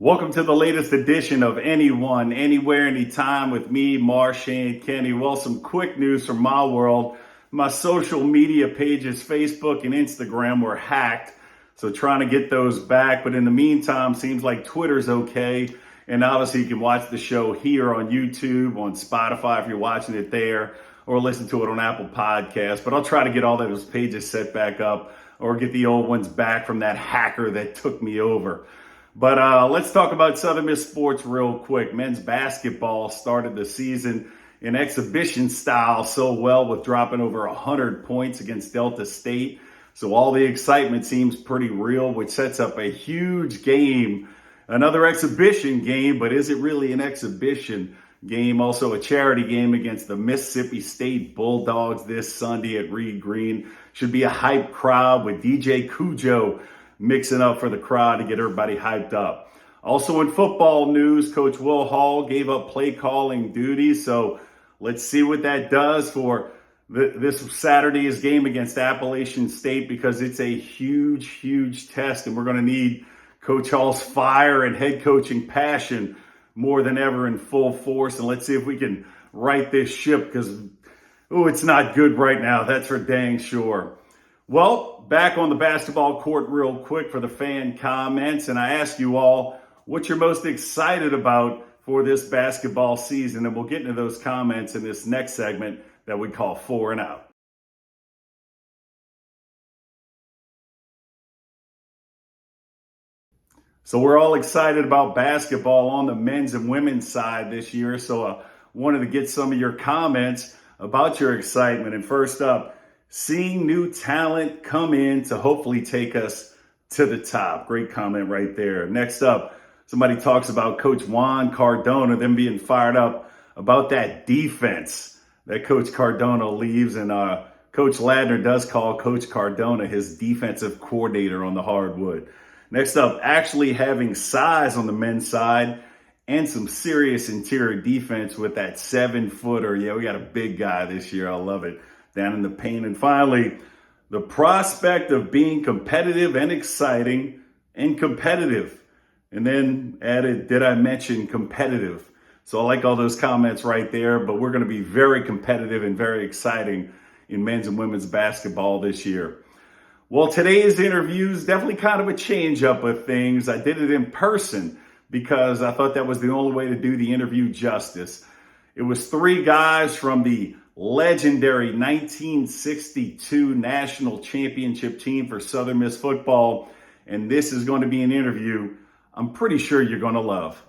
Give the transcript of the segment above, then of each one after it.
Welcome to the latest edition of Anyone, Anywhere, Anytime with me, Marshawn Kenny. Well, some quick news from my world. My social media pages, Facebook and Instagram, were hacked. So trying to get those back. But in the meantime, seems like Twitter's okay. And obviously you can watch the show here on YouTube, on Spotify if you're watching it there, or listen to it on Apple Podcasts. But I'll try to get all those pages set back up or get the old ones back from that hacker that took me over. But let's talk about Southern Miss sports real quick. Men's basketball started the season in exhibition style so well with dropping over 100 points against Delta State. So all the excitement seems pretty real, which sets up a huge game, another exhibition game, but is it really an exhibition game? Also a charity game against the Mississippi State Bulldogs this Sunday at Reed Green. Should be a hype crowd with DJ Cujo mixing up for the crowd to get everybody hyped up. Also in football news, Coach Will Hall gave up play calling duties. So let's see what that does for this Saturday's game against Appalachian State, because it's a huge, huge test. And we're going to need Coach Hall's fire and head coaching passion more than ever in full force. And let's see if we can right this ship, because, it's not good right now. That's for dang sure. Well, back on the basketball court real quick for the fan comments. And I ask you all what you're most excited about for this basketball season. And we'll get into those comments in this next segment that we call 4 and Out. So we're all excited about basketball on the men's and women's side this year. So I wanted to get some of your comments about your excitement. And first up, seeing new talent come in to hopefully take us to the top. Great comment right there. Next up, somebody talks about Coach Juan Cardona, them being fired up about that defense that Coach Cardona leaves. And Coach Ladner does call Coach Cardona his defensive coordinator on the hardwood. Next up, actually having size on the men's side and some serious interior defense with that 7-footer. Yeah, we got a big guy this year. I love it. Down in the paint. And finally, the prospect of being competitive and exciting and competitive. And then added, did I mention competitive? So I like all those comments right there, but we're going to be very competitive and very exciting in men's and women's basketball this year. Well, today's interview is definitely kind of a change up of things. I did it in person because I thought that was the only way to do the interview justice. It was 3 guys from the legendary 1962 national championship team for Southern Miss football. And this is going to be an interview I'm pretty sure you're going to love.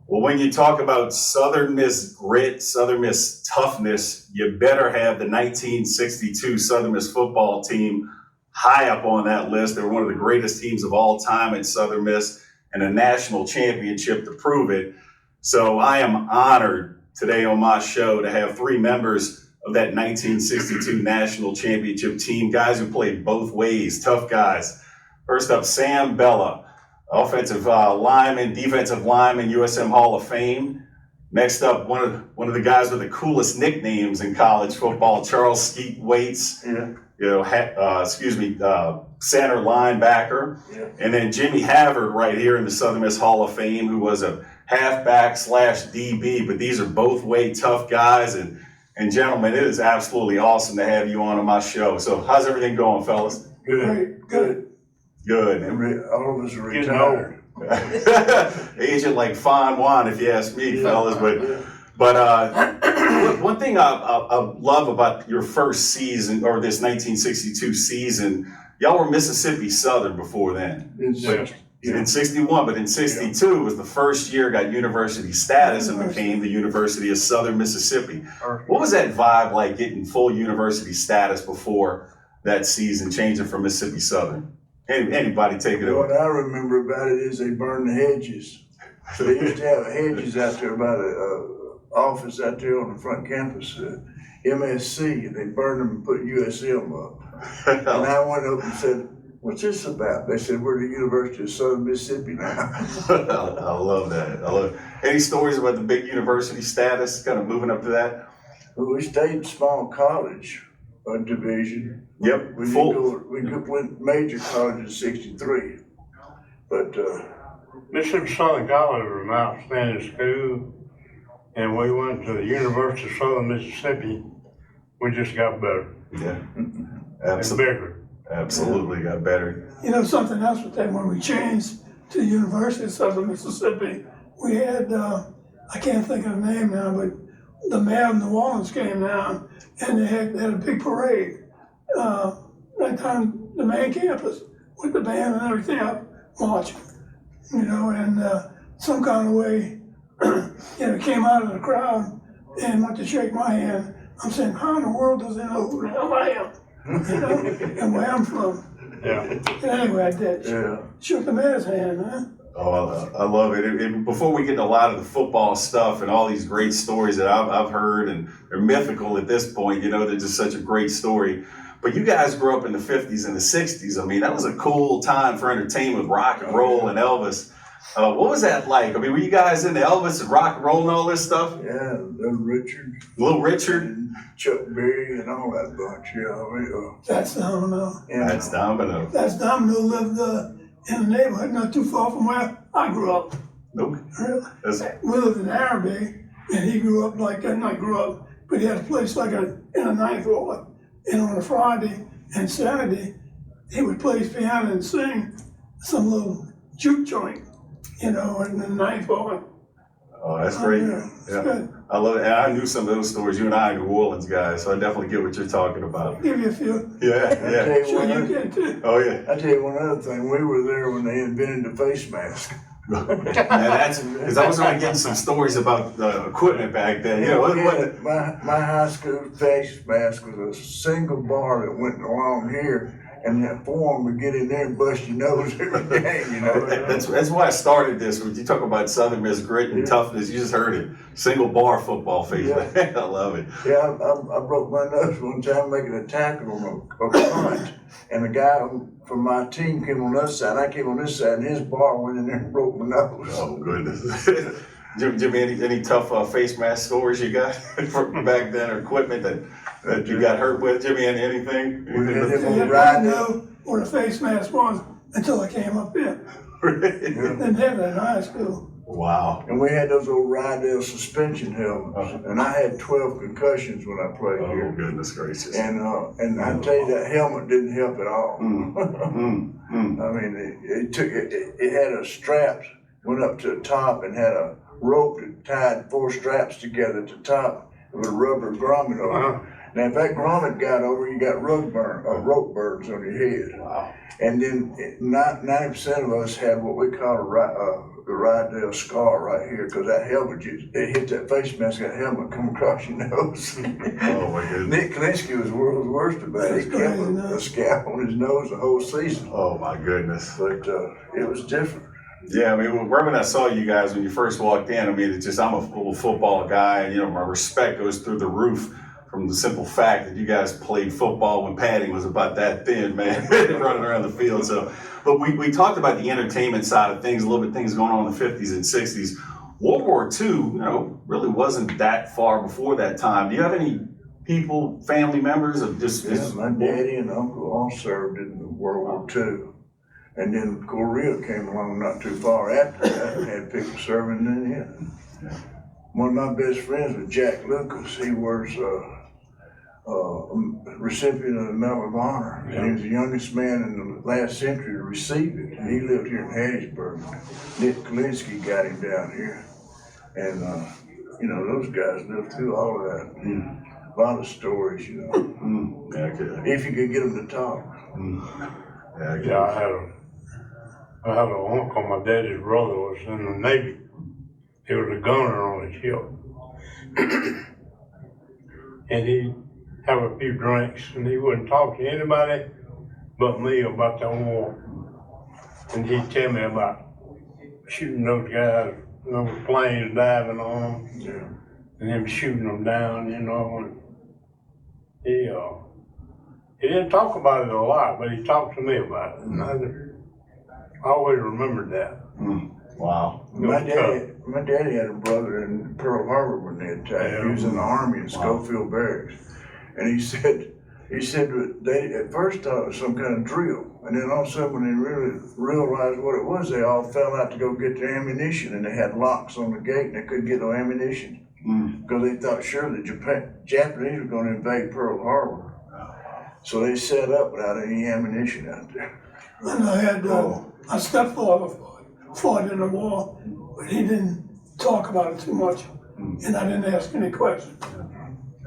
Well, when you talk about Southern Miss grit, Southern Miss toughness, you better have the 1962 Southern Miss football team high up on that list. They were one of the greatest teams of all time at Southern Miss and a national championship to prove it. So I am honored today on my show to have 3 members of that 1962 national championship team, guys who played both ways, tough guys. First up, Sam Bella, offensive lineman, defensive lineman, USM Hall of Fame. Next up, one of the guys with the coolest nicknames in college football, Charles Skeet Waits. Yeah. Center linebacker. Yeah. And then Jimmy Havard right here in the Southern Miss Hall of Fame, who was a halfback / DB, but these are both way tough guys. And gentlemen, it is absolutely awesome to have you on my show. So how's everything going, fellas? Good. Good. All of us are retired. Agent like fine wine, if you ask me, fellas. But one thing I love about your first season, or this 1962 season, y'all were Mississippi Southern before then. In 61, but in 62 was the first year, got university status and became the University of Southern Mississippi. What was that vibe like, getting full university status before that season, changing from Mississippi Southern? Anybody take it over? What I remember about it is they burned the hedges. They used to have hedges out there by the office out there on the front campus, MSC, and they burned them and put USM up. And I went up and said, "What's this about?" They said, "We're the University of Southern Mississippi now." I love that. Any stories about the big university status, kind of moving up to that? Well, we stayed in small college division. Yep. We went major college in 63. But Mississippi Southern College was an outstanding school, and we went to the University of Southern Mississippi. We just got better. Yeah, And absolutely. bigger. Absolutely got better. You know, something else with that, when we changed to the University of Southern Mississippi, we had, I can't think of the name now, but the mayor of New Orleans came down and they had a big parade right down the main campus with the band and everything up marching, you know, and some kind of way, you know, came out of the crowd and went to shake my hand. I'm saying, how in the world does he know who the hell I am? You know, and where I'm from. Yeah. And anyway, I did. Yeah. Shook the mayor's hand, huh? Oh, I love it. And before we get to a lot of the football stuff and all these great stories that I've heard, and they're mythical at this point, you know, they're just such a great story. But you guys grew up in the 50s and the 60s. I mean, that was a cool time for entertainment, rock and roll and Elvis. What was that like? I mean, were you guys into Elvis and rock and roll and all this stuff? Yeah, Little Richard. Little Richard? And Chuck Berry and all that bunch, yeah. That's Domino. And, That's Domino. That's Domino lived in the neighborhood not too far from where I grew up. Nope. Really? That's, We lived in Araby, and he grew up like that. Not grew up, but he had a place like in a ninth ward. And on a Friday and Saturday, he would play his piano and sing some little juke joint, you know, in the ninth ward. oh, that's great. Yeah, it's Yeah. good. I love it. And I knew some of those stories. You and I are New Orleans guys, so I definitely get what you're talking about. Give you a few. Yeah, I yeah. tell you Sure, one you other- can too. Oh, yeah. I tell you one other thing, we were there when they invented the face mask. And that's because I was only getting some stories about the equipment back then. You know, it wasn't. My high school face mask was a single bar that went along here, and that form would get in there and bust your nose every day, you know. That's why I started this. When you talk about Southern Miss grit and toughness, you just heard it. Single bar football face. Yeah. I love it. Yeah, I broke my nose one time making a tackle on a punt, and the guy from my team came on the other side. I came on this side, and his bar went in there and broke my nose. Oh goodness. Jimmy, any tough face mask stories you got from back then, or equipment that you got hurt with? Jimmy, anything? We had him I on the didn't ride. know what a face mask was until I came up here. Didn't have that in high school. Wow. And we had those old Rydell suspension helmets, and I had 12 concussions when I played Oh here. goodness gracious. And I tell you, that helmet didn't help at all. I mean, it had a strap, went up to the top, and had a rope that tied 4 straps together at the top with a rubber grommet on it. Now, if that grommet got over, you got rope burns on your head. Wow. And then 90% of us had what we call the Rydell scar right here, because that helmet, it hit that face mask, that helmet come across your nose. Oh my goodness. Nick Kalinsky was the world's worst about it. He kept a scalp on his nose the whole season. Oh my goodness. But it was different. Yeah, I mean, when I saw you guys when you first walked in, I mean, it's just, I'm a little football guy, and, you know, my respect goes through the roof from the simple fact that you guys played football when padding was about that thin, man, running around the field. So, but we talked about the entertainment side of things, a little bit things going on in the 50s and 60s. World War II, you know, really wasn't that far before that time. Do you have any people, family members of just? Yeah, my daddy and uncle all served in World War II. And then Korea came along not too far after that and had people serving in it. One of my best friends was Jack Lucas. He was a recipient of the Medal of Honor. And he was the youngest man in the last century to receive it. And he lived here in Hattiesburg. Nick Kalinsky got him down here. And, you know, those guys lived through all of that. A lot of stories, you know. If you could get them to talk. Yeah, I had an uncle, my daddy's brother was in the Navy. He was a gunner on a ship. And he'd have a few drinks and he wouldn't talk to anybody but me about the war. And he'd tell me about shooting those guys, those planes diving on them, and them shooting them down, you know. And he didn't talk about it a lot, but he talked to me about it. And I always remembered that. Wow. My daddy had a brother in Pearl Harbor when they attacked. He was in the Army in Schofield Barracks. And he said He said that they at first thought it was some kind of drill, and then all of a sudden when they really realized what it was, they all fell out to go get their ammunition, and they had locks on the gate, and they couldn't get no ammunition because they thought sure the Japanese were going to invade Pearl Harbor. So they set up without any ammunition out there. And I had my stepfather fought in the war, but he didn't talk about it too much, and I didn't ask any questions.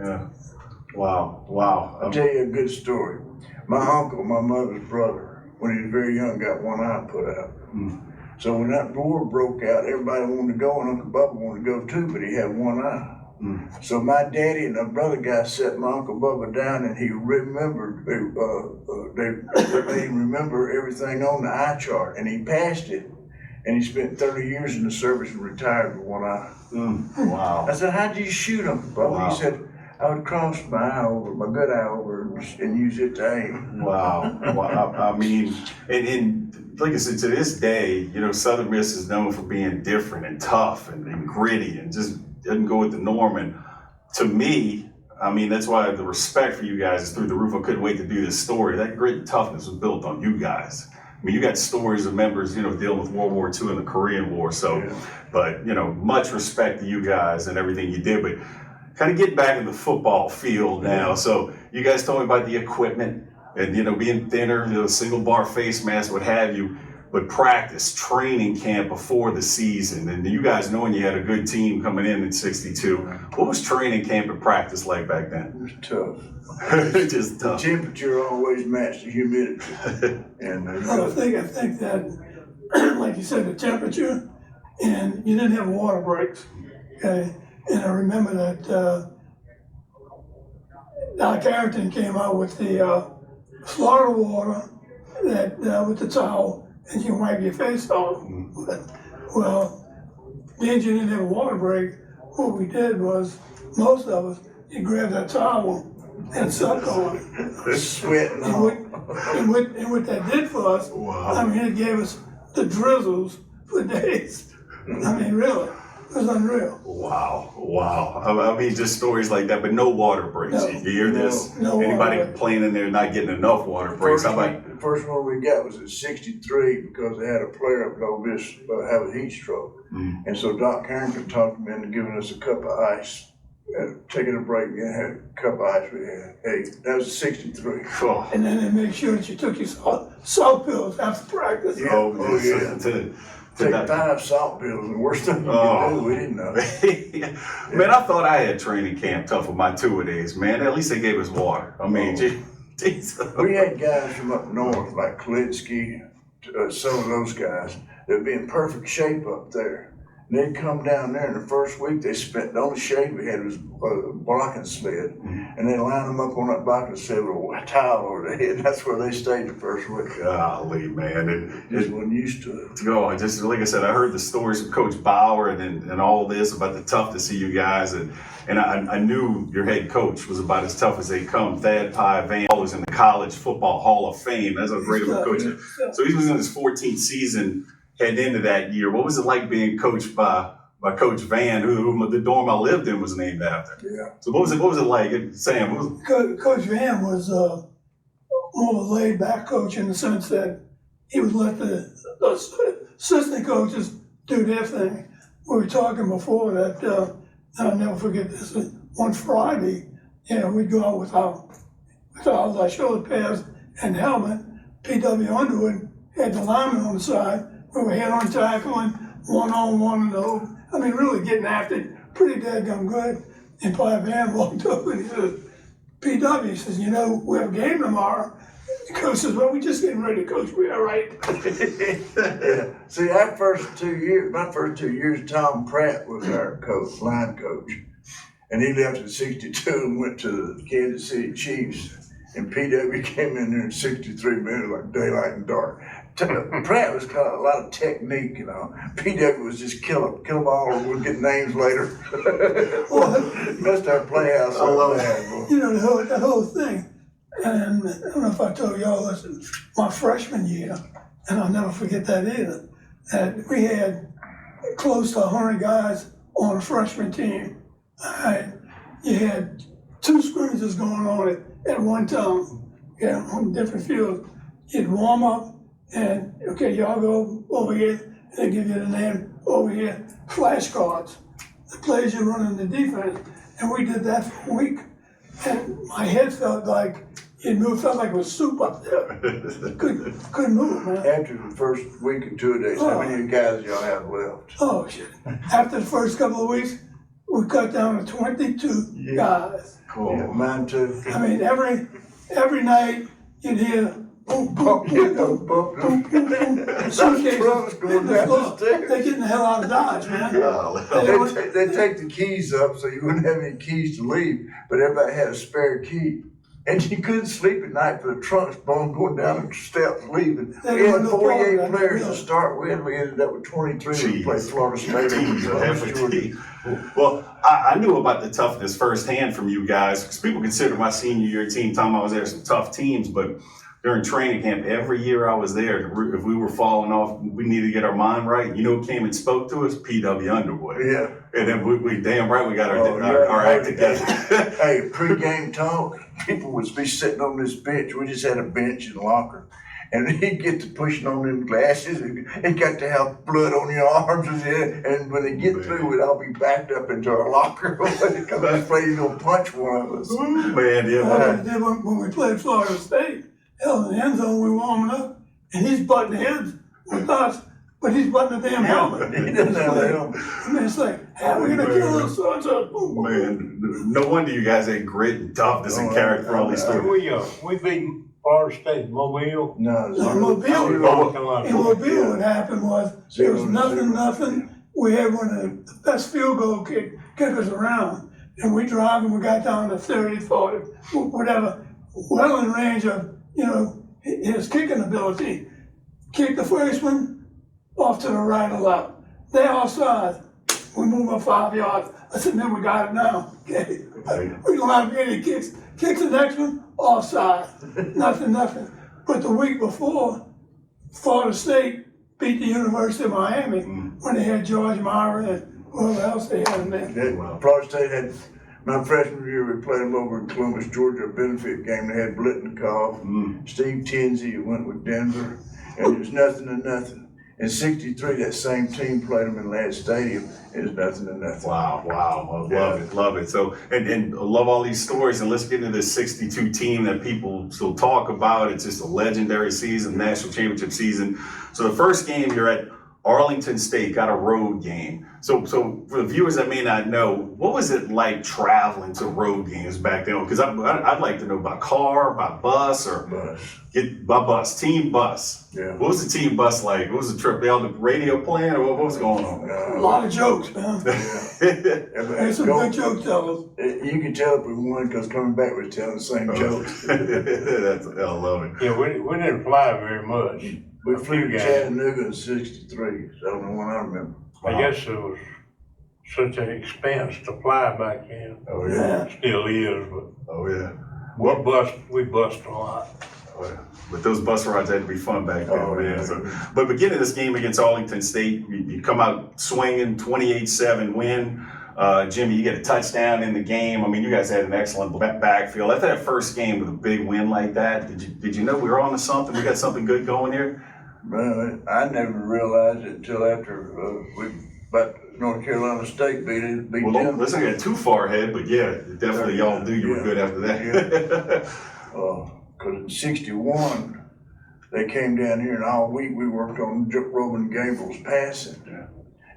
Yeah. Wow. I'll tell you a good story. My uncle, my mother's brother, when he was very young, got one eye put out. So when that war broke out, everybody wanted to go, and Uncle Bubba wanted to go too, but he had one eye. So my daddy and the brother guy set my Uncle Bubba down, and he remembered, they made him remember everything on the eye chart, and he passed it. And he spent 30 years in the service and retired with one eye. Wow. I said, how'd you shoot him, Bubba? Wow. He said, I would cross my eye over, my good eye over, and use it to aim. Wow. I mean, and like I said, to this day, you know, Southern Miss is known for being different and tough and gritty and just doesn't go with the norm. And to me, I mean, that's why the respect for you guys is through the roof. I couldn't wait to do this story. That grit and toughness was built on you guys. I mean, you got stories of members, you know, dealing with World War II and the Korean War. So, but, you know, much respect to you guys and everything you did. But kind of getting back in the football field now. So you guys told me about the equipment and, you know, being thinner, you know, single bar face mask, what have you. But practice, training camp before the season, and you guys knowing you had a good team coming in '62. What was training camp and practice like back then? It was tough. Just The tough. temperature always matched the humidity. And I think that, like you said, the temperature, and you didn't have water breaks. Okay, and I remember that Doc Harrington came out with the Florida water that with the towel, and you wipe your face off. Well, being you didn't have a water break, what we did was, most of us, you grab that towel and sucked on it. sweating. And what that did for us, I mean, it gave us the drizzles for days. I mean, really, it was unreal. Wow. I mean, just stories like that, but no water breaks. No, You hear this? no water Anybody break. complaining they're not getting enough water breaks? How about The first one we got was at 63 because they had a player up at Ole Miss have a heat stroke. And so Doc Harrington talked him into giving us a cup of ice, taking a break and had a cup of ice we had. Hey, that was 63. oh, And then they make sure that you took your salt pills after practice. Yeah. oh, Oh, yeah. to Take not- 5 salt pills, and the worst thing you Oh. could do, we didn't know. Man, I thought I had training camp tough with my two-a-days, man. At least they gave us water. I mean, geez. We had guys from up north, like Kalinsky, some of those guys, that'd be in perfect shape up there. And they'd come down there, and the first week they spent, the only shade we had was a blocking sled. And they line them up on that blocking sled with a towel over their head. That's where they stayed the first week. Golly, man. Just wasn't used to it. I just, like I said, I heard the stories of Coach Bauer and all this about the toughness of you guys. And I knew your head coach was about as tough as they come. Thad Pye Van was in the College Football Hall of Fame. That's a great of a coach. So he was in his 14th season heading into that year. What was it like being coached by Coach Van, who the dorm I lived in was named after? Yeah. So what was it like? Sam, what was Coach Van was more of a laid-back coach in the sense that he would let the assistant coaches do their thing. We were talking before that, I'll never forget this, one Friday, we'd go out with our shoulder pads and helmet. P.W. Underwood had the lineman on the side. We were head-on tackling, one-on-one and the whole, I mean, really getting after it pretty dadgum good. And Pye Van walked up and he says, P.W., he says, we have a game tomorrow. The coach says, well, we just getting ready to coach. We all right. Yeah. See, my first 2 years, Tom Pratt was our coach, line coach. And he left in 62 and went to the Kansas City Chiefs. And PW came in there in 63 minutes like daylight and dark. Pratt was kind of a lot of technique, PW was just kill them all, or we'll get names later. Messed our playhouse up bad, boy. The whole thing. And I don't know if I told y'all this, my freshman year, and I'll never forget that either, that we had close to 100 guys on a freshman team. All right. You had 2 scrimmages going on at one time, on different fields. You'd warm up and, okay, y'all go over here, and they give you the name over here, flashcards, the plays you run in the defense. And we did that for a week. And my head felt like, felt like it was soup up there. Couldn't move, man. After the first week or 2 days, how many guys y'all have left? Oh, shit. After the first couple of weeks, we cut down to 22 guys. Cool. Yeah, mine too. I mean, every night you'd hear boom, boom, boom, boom, boom, boom, boom, boom. Suitcases going down the stairs. They're getting the hell out of Dodge, man. They take the keys up so you wouldn't have any keys to leave, but everybody had a spare key. And you couldn't sleep at night for the trunks going down the steps leaving. We had 48 players to start with. We ended up with 23 who played Florida State. Well, I knew about the toughness firsthand from you guys because people consider my senior year team. Time I was there, some tough teams, but during training camp, every year I was there, if we were falling off, we needed to get our mind right. You know who came and spoke to us? P.W. Underwood. Yeah. And then we damn right we got our act together. Hey, pre-game talk, people would be sitting on this bench. We just had a bench and locker. And he'd get to pushing on them glasses and got to have blood on your arms and when they get through it, I'll be backed up into our locker because I was afraid he's gonna punch one of us. Man, yeah. Then when we played Florida State, hell, in the end zone, we warming up, and he's butting heads with us, but he's butting the damn helmet. He doesn't have a helmet. I mean, it's like, hey, we're gonna kill this so-and-so. Man, no wonder you guys had grit and toughness and character for all these stories. We beat Florida State, Mobile. No, In Mobile, what happened was, it was nothing. We had one of the best field goal kickers around, and we drive and we got down to 30, 40, whatever, well in range of, his kicking ability. Kick the first one off to the right or left. They offside. We move up 5 yards. I said, man, we got it now. Okay. We don't have any kicks. Kick the next one, offside. Nothing. But the week before, Florida State beat the University of Miami when they had George Myra and whoever else they had in there. Florida State had, my freshman year, we played them over in Columbus, Georgia, a benefit game. They had Blitnikoff, Steve Tinsey, who went with Denver, and it was 0-0. In '63, that same team played them in Ladd Stadium. It was 0-0. Wow. Love it. So, and I love all these stories. And let's get into this 62 team that people still talk about. It's just a legendary season, national championship season. So the first game, you're at Arlington State, got a road game. So for the viewers that may not know, what was it like traveling to road games back then? Because I'd like to know by car, by bus, or team bus. Yeah. What was the team bus like? What was the trip? They on the radio playing, or what was going on? A lot of jokes, man. There's some good jokes, fellas. You can tell if we won because coming back we're telling the same jokes. I love it. Yeah, we didn't fly very much. We flew to Chattanooga in '63. So I don't know when I remember. I guess it was such an expense to fly back then. Oh yeah. Still is, but Oh yeah. we bust a lot. Oh, yeah. But those bus rides had to be fun back then, Oh, man. yeah. So, but beginning this game against Arlington State, you come out swinging, 28-7 win. Jimmy, you get a touchdown in the game. I mean, you guys had an excellent backfield. After that first game with a big win like that, did you know we were on to something? We got something good going here? Well, I never realized it until after North Carolina State beat Well, them. let's not get too far ahead, but yeah, definitely y'all knew you were good after that. Because in '61, they came down here and all week we worked on Roman Gabriel's passing. Yeah.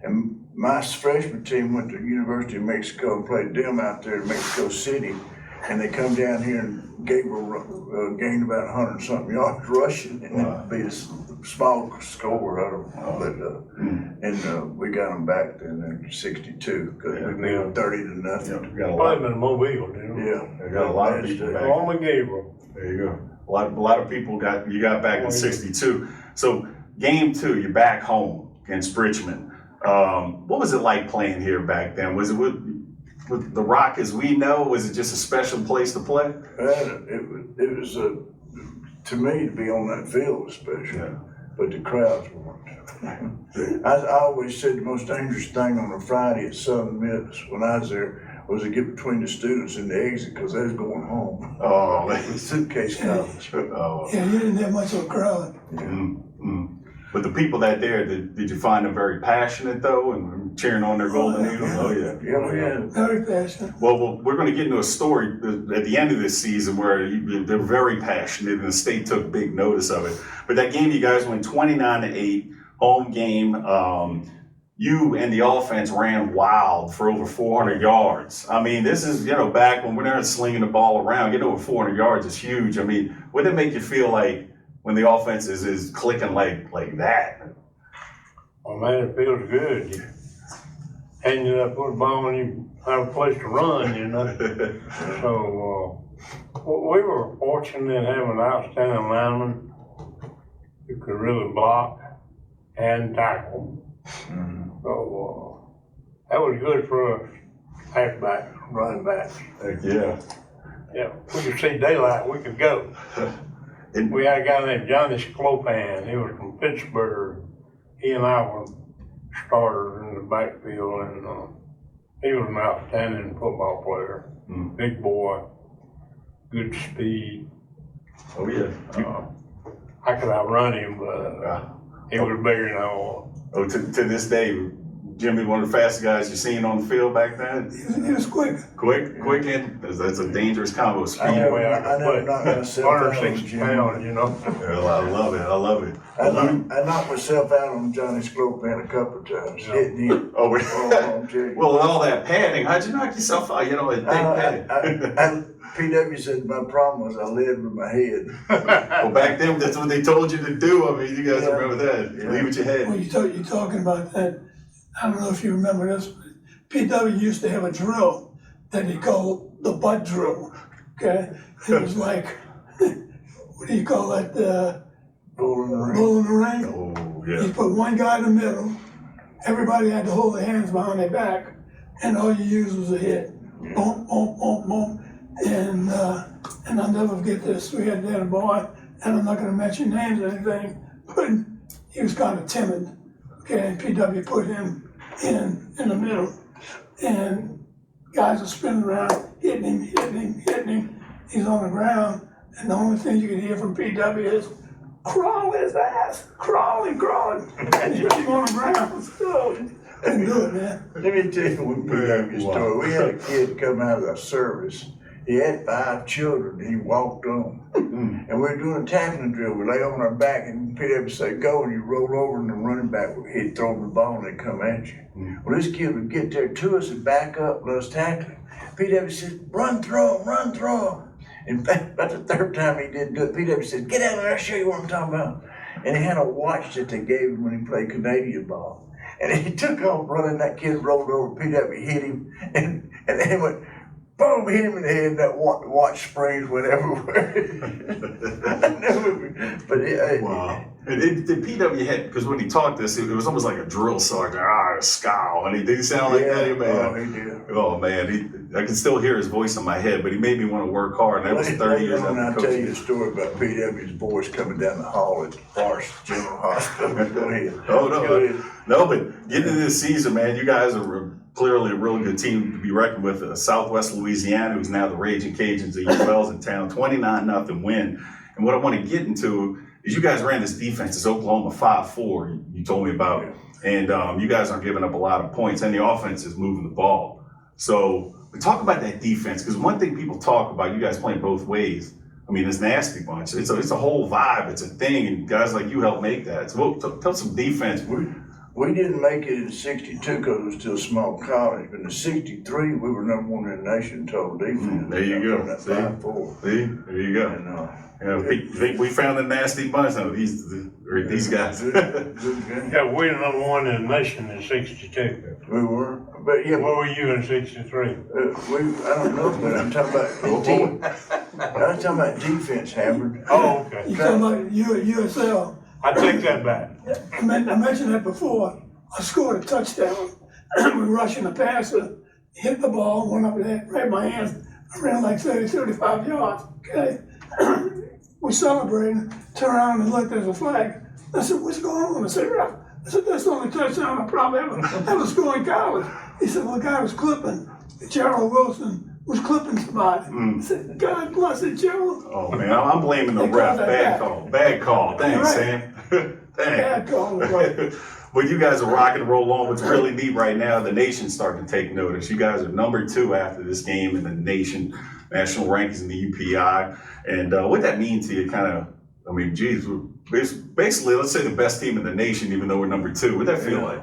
And my freshman team went to University of Mexico and played them out there in Mexico City. And they come down here and Gabriel gained about 100-something yards rushing and beat a small score out of them. And we got them back then in '62 because we beat them 30-0. Yeah, we got a Probably lot. been in Mobile, didn't we? Yeah. We got a lot of people back. Roman Gabriel. There you go. A lot of people got back in '62. So game 2, you're back home against Richmond. What was it like playing here back then? Was it with the Rock as we know? Was it just a special place to play? It was to me to be on that field was special, but the crowds weren't. I always said the most dangerous thing on a Friday at Southern Miss when I was there was to get between the students and the exit because they was going home. Oh, The suitcase college. oh. Yeah, you didn't have much of a crowd. But the people that there, did you find them very passionate though, and cheering on their Golden Eagles? Oh yeah. Yeah, we had. Very passionate. Well, we're going to get into a story at the end of this season where they're very passionate, and the state took big notice of it. But that game, you guys went 29-8, home game. You and the offense ran wild for over 400 yards. I mean, this is, back when we're not slinging the ball around, getting over 400 yards is huge. I mean, what did it make you feel like when the offense is clicking like that? Well, man, it feels good. You hang up with the ball and you have a place to run, So, we were fortunate in having an outstanding lineman who could really block and tackle. So, that was good for us, halfback, running back. Heck yeah. Yeah, we could see daylight, we could go. And We had a guy named Johnny Sklopan. He was from Pittsburgh. He and I were starters in the backfield, and he was an outstanding football player. Big boy, good speed. oh yeah. I could outrun him, but he was bigger than I was. Oh, to this day, Jimmy, one of the fastest guys you seen on the field back then. He was quick. Quick, and that's a dangerous combo. Speed. I never But knocked myself out on 160 Jim. pounds, I love it. I knocked myself out on Johnny Sklopan a couple of times, hitting him. Oh, I'm telling you. well, with all that padding, how'd you knock yourself out? With thick padding. PW said my problem was I led with my head. Well, back then, that's what they told you to do. I mean, you guys Yeah. remember that. Yeah. Leave with your head. Well, you're talking about that. I don't know if you remember this, but PW used to have a drill that he called the butt drill. Okay, it was like, what do you call that? Bull in the ring. Bull in the ring. Oh, You yeah. put one guy in the middle. Everybody had to hold their hands behind their back, and all you used was a hit. Boom, boom, boom, boom. And I'll never forget this. We had a boy, and I'm not going to mention names or anything, but he was kind of timid. Okay, and PW put him in the middle, and guys are spinning around, hitting him. He's on the ground, and the only thing you can hear from PW is, crawl his ass, crawling. And he was on the ground. So, couldn't do it, man. Let me tell you one PW story. We had a kid come out of our service. He had 5 children. He walked on. And we were doing a tackling drill. We lay on our back and PW said, go, and you roll over and the running back would hit, throw him the ball and they'd come at you. Well, this kid would get there to us and back up, let us tackle him. PW said, run through him. In fact, about the 3rd time he did do it, PW said, get out there, I'll show you what I'm talking about. And he had a watch that they gave him when he played Canadian ball. And he took off running, that kid rolled over, PW hit him, and then he went, boom, hit him in the head, and that watch springs went everywhere. Wow. And the PW had, because when he taught this, it was almost like a drill sergeant, a scowl. And he did sound like that, man. Oh, he did. Oh, man. I can still hear his voice in my head, but he made me want to work hard. And that was 30 years Later on, after I'll tell you a coaching. story about PW's voice coming down the hall at Forest General Hospital. Go ahead. Oh, Go no. ahead. No, but getting into this season, man, you guys are clearly a really good team to be reckoned with. Southwest Louisiana, who's now the Raging Cajuns, the UL's in town, 29-0 win. And what I want to get into is you guys ran this defense, this Oklahoma 5-4 you told me about. And you guys aren't giving up a lot of points, and the offense is moving the ball. So we talk about that defense, because one thing people talk about, you guys playing both ways, I mean, it's nasty bunch. It's a whole vibe. It's a thing, and guys like you help make that. So tell some defense. We didn't make it in '62 because it was still a small college, but in '63 we were #1 in the nation in total defense. There you go. That See? 5-4. See, there you go. And We found a nasty bunch of these guys. good game. Yeah, we were #1 in the nation in '62. We were, but yeah, What were you in '63? I don't know, but I'm talking I'm talking about defense, Howard. Oh, okay. You talking about USL? I take that back. I mentioned that before. I scored a touchdown. We were rushing the passer, hit the ball, went up there, grabbed my hand, I ran like 30, 35 yards. Okay. We celebrated, turned around and looked, there's a flag. I said, what's going on? I said, Ralph, that's the only touchdown I probably ever scored in college. He said, well, the guy was clipping. Gerald Wilson was clipping somebody. I said, God bless it, Gerald. Oh man, I'm blaming the They ref. called that Bad back. call. Bad call. Thanks, Right. Sam. Dang. Bad call, right. Well, you guys are rocking and roll on. What's really neat right now, the nation's starting to take notice. You guys are number 2 after this game in the nation, national rankings in the UPI. And what that means to you, kind of, I mean, geez, basically, let's say the best team in the nation, even though we're number 2. What'd that feel like?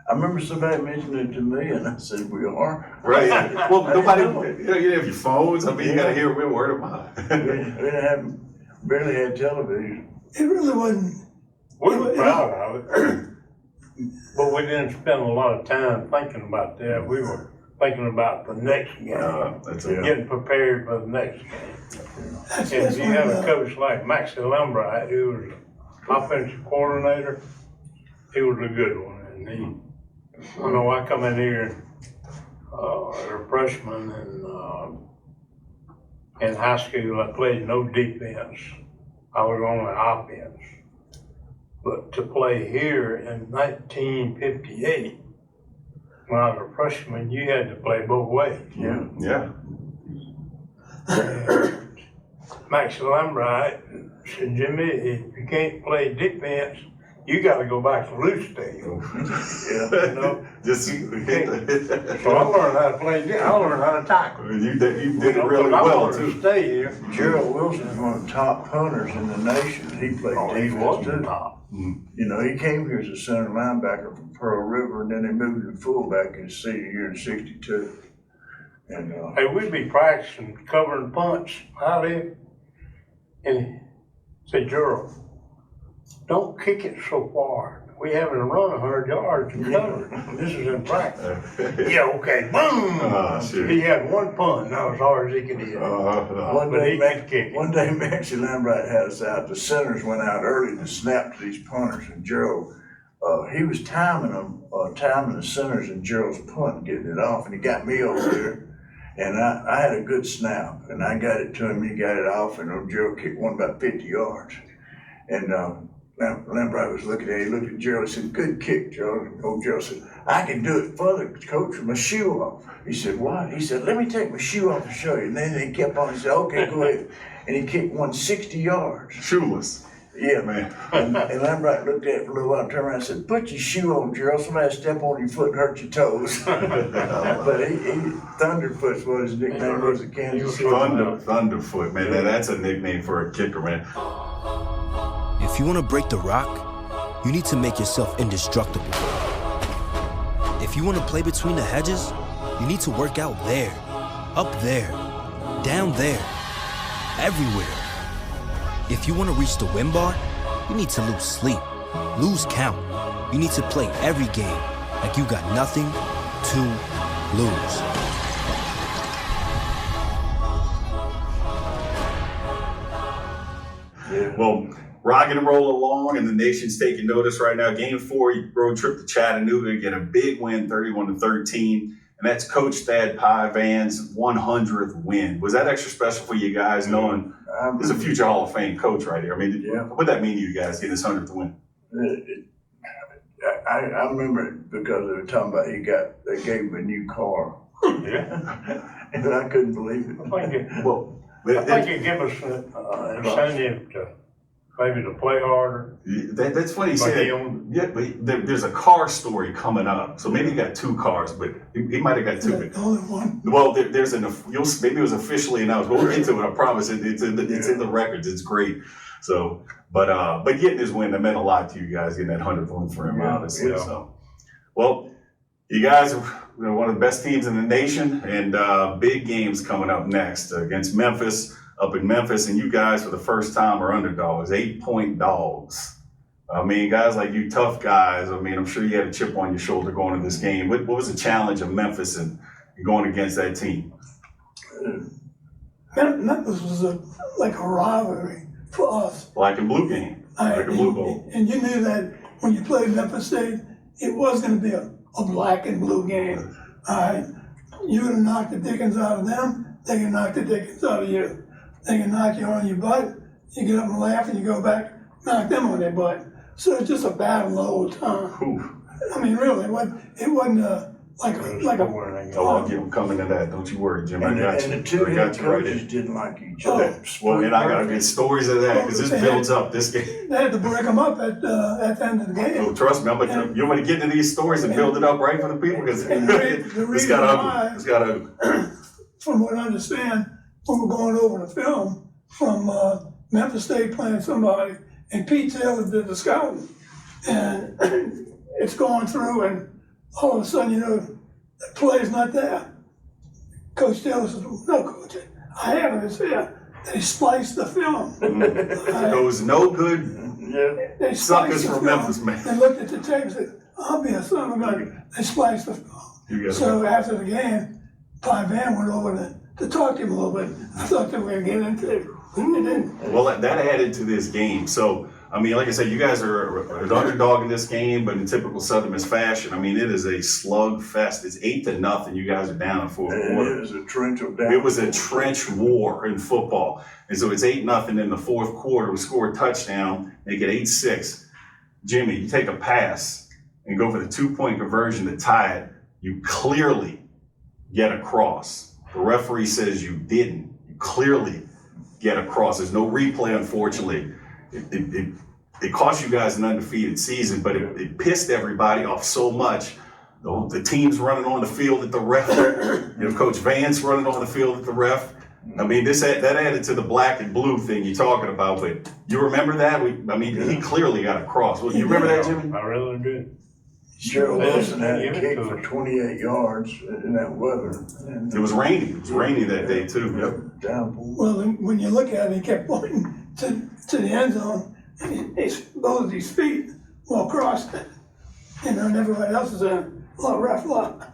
I remember somebody mentioned it to me, and I said, we are. Right. Well, nobody, know. you didn't have your phones. I mean, you got to hear word of mouth. We didn't have, barely had television. It really wasn't. We were proud of it, but we didn't spend a lot of time thinking about that. We were thinking about the next game, That's getting prepared for the next game. That's And you have a when, coach like Maxie Lembright, who was offensive coordinator, he was a good one. And I know I come in here as a freshman and in high school, I played no defense. I was only offense. But to play here in 1958, when I was a freshman, you had to play both ways. Yeah. Yeah. Max Lembright said, Jimmy, if you can't play defense, you got to go back to loose stay. Yeah. You know? Just So I learned how to play. I learned how to tackle. you did it really I well wanted too. to stay here. Gerald Wilson's one of the top punters in the nation. He played Oh, he defense was too. the top. You know, he came here as a center linebacker from Pearl River, and then they moved him to fullback his senior year in '62. And Hey, we'd be practicing covering punts out there, and say, Gerald, don't kick it so far. We haven't run 100 yards to cover. This is in practice. Yeah, okay, boom! Oh, shoot. He had one punt, that was as hard as he could hit. one But day, he could kick it. one day, Maxie Lambright had us out. The centers went out early to snap to these punters, and Gerald, he was timing them, timing the centers and Gerald's punt, getting it off, and he got me over there. And I had a good snap, and I got it to him. He got it off, and old Gerald kicked one about 50 yards. And Lambright was looking at it. He looked at Gerald and said, "Good kick, Gerald." And old Gerald said, "I can do it further, coach, with my shoe off." He said, "What?" He said, "Let me take my shoe off and show you." And then he kept on. He said, "Okay, go ahead." And he kicked one 60 yards. Shoeless. Yeah, man. And Lambright looked at it for a little while, turned around and said, "Put your shoe on, Gerald. Somebody step on your foot and hurt your toes." But he Thunderfoot's what his nickname was at Kansas City. Thunderfoot, man. That's a nickname for a kicker, man. If you want to break the rock, you need to make yourself indestructible. If you want to play between the hedges, you need to work out there, up there, down there, everywhere. If you want to reach the win bar, you need to lose sleep, lose count. You need to play every game like you got nothing to lose. Well, rocking and roll along, and the nation's taking notice right now. Game 4, road trip to Chattanooga, get a big win, 31-13, and that's Coach Thad Pivan's 100th win. Was that extra special for you guys, knowing there's a future Hall of Fame coach right here? I mean, what'd that mean to you guys, getting his 100th win? I remember it because they were talking about they gave him a new car. Yeah. And I couldn't believe it. I think it, Well, I think it give us an incentive to maybe to play harder. that's funny you Like say him. that. Yeah, but there's a car story coming up, so maybe he got 2 cars, but he might have got 2. the only one. Well, there's maybe it was officially announced. We'll get to it. I promise. It's in the records. It's great. So, but getting his win, that meant a lot to you guys. Getting that 100th win for him, obviously. Yeah. So, well, you guys are one of the best teams in the nation, and big games coming up next against Memphis, up in Memphis, and you guys for the first time are underdogs, 8-point dogs. I mean, guys like you, tough guys. I mean, I'm sure you had a chip on your shoulder going to this game. What was the challenge of Memphis and going against that team? Memphis was like a rivalry for us. Black and blue game, like a blue bowl. And you knew that when you played Memphis State, it was going to be a black and blue game. All right, you can knock the dickens out of them. They can knock the dickens out of you. They can knock you on your butt. You get up and laugh, and you go back, knock them on their butt. So it's just a battle the whole time. Oof. I mean, really, it wasn't like a. Oh, I'm coming to that. Don't you worry, Jim. I got you. And the two I head got you right coaches there. didn't like each Oh. other. Well, and I gotta get stories of that because this builds up this game. They had to break them up at the end of the game. Oh, trust me, you want to get into these stories and build it up right for the people because And the it's reason got why- ugly. It's got ugly. From what I understand, when we're going over the film from Memphis State playing somebody, and Pete Taylor did the scouting, and it's going through, and all of a sudden, the play's not there. Coach Taylor says, "No, Coach, I have it. It's here." They spliced the film. There was no good They suckers spliced the from film. Memphis, man. They looked at the tape and said, "I'll be a son of a gun." They spliced the You film. got So it. after the game, Pi Van went over to talk to him a little bit. I thought they were going to get into it. They didn't. Well, that added to this game. So, I mean, like I said, you guys are an underdog in this game, but in typical Southern Miss fashion, I mean, it is a slug fest. It's 8-0. You guys are down in fourth quarter. It was a torrential down. It was a trench war in football. And so it's 8-0 in the fourth quarter. We score a touchdown, make it 8-6. Jimmy, you take a pass and go for the 2-point conversion to tie it. You clearly get across. The referee says you didn't. You clearly get across. There's no replay, unfortunately. It cost you guys an undefeated season, but it pissed everybody off so much. The team's running on the field at the ref. Coach Vance running on the field at the ref. I mean, that added to the black and blue thing you're talking about. But you remember that? He clearly got across. Well, you remember that, Jimmy? I really do. Cheryl Wilson had Yeah, a kick for 28 yards in that weather. And It was rainy. It was rainy that day too. Yep. downpour. Well, when you look at it, he kept pointing to the end zone, and both of his feet were across it. And everybody else is in ref lot.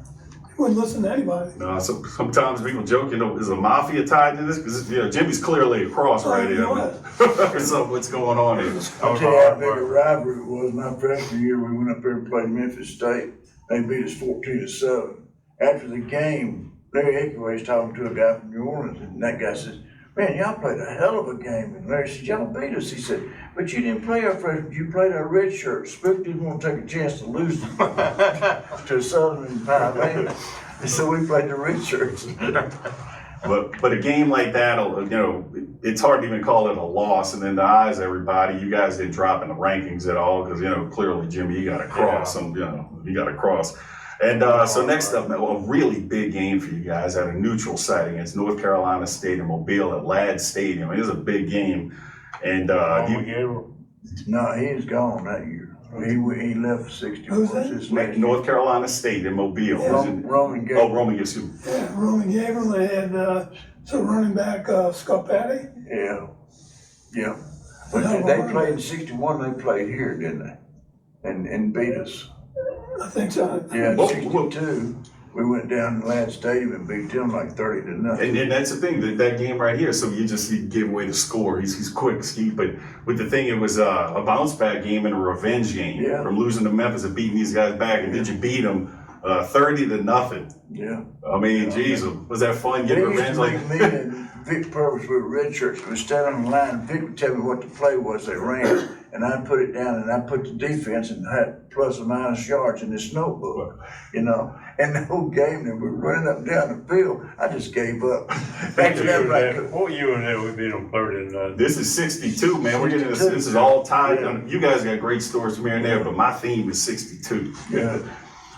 He wouldn't listen to anybody. No, sometimes people joke, is a mafia tied to this? Because Jimmy's clearly across right he here. was. So what's going on here? I'll tell you how big a rivalry it was. My freshman year, we went up there and played Memphis State. They beat us 14-7. After the game, Larry Hickaway's talking to a guy from New Orleans, and that guy says, "Man, y'all played a hell of a game." And Larry said, "Y'all beat us." He said, "But you didn't play our freshman. You played our red shirts. Spook didn't want to take a chance to lose them to a Southern and Pi Van." So we played the red shirts. But a game like that, it's hard to even call it a loss. And in the eyes of everybody, you guys didn't drop in the rankings at all because, clearly, Jimmy, you got to cross. You got to cross. And so next up, a really big game for you guys at a neutral site against North Carolina State in Mobile at Ladd Stadium. It is a big game. And No, he is gone that year. He left 61. Who's that? His next North Carolina State in Mobile. Roman Gabriel. Oh, Roman, excuse me. Yeah, Roman Gabriel, they had running back Scarpati. Yeah. But they played in 61, they played here, didn't they? And beat us. I think so. Yeah, in Whoa, 62, we went down to Ladd Stadium and beat them like 30-0. And that's the thing, that game right here, so you give away the score. He's quick, Ski, but with the thing, it was a bounce back game and a revenge game from losing to Memphis and beating these guys back. And did you beat them 30-0? Yeah. I mean, geez, was that fun getting revenge like Me and Vic Purvis were red shirts. We stand on the line, and Vic would tell me what the play was they ran, and I'd put it down, and I'd put the defense and had plus or minus yards in this notebook, And the whole game, they were running up and down the field. I just gave up. After that, What year was that we beat them 30-0? This is 62, man. We're getting this is all tied. You guys got great stories from here and there, but my theme is 62. Yeah.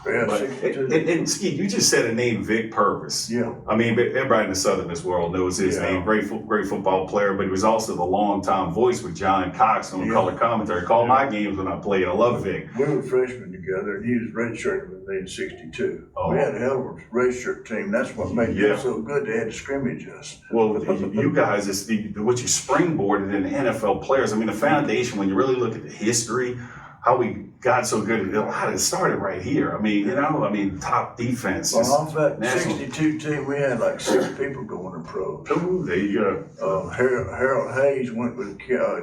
But, 62. and Ski, you just said a name, Vic Purvis. Yeah. I mean, everybody in the Southern Miss world knows his name. Great football player, but he was also the longtime voice with John Cox on color commentary. Called my games when I played. I love Vic. We were freshmen together, and he was redshirted with me in 62. Oh. We had a hell of a redshirt team. That's what made them so good. They had to scrimmage us. Well, you guys, what you springboarded in the NFL players. I mean, the foundation, when you really look at the history, how we got so good, a lot of it started right here. I mean, top defense. Well, off that 62 team, we had like 6 people going to pro. Ooh, there you go. Harold Hayes went with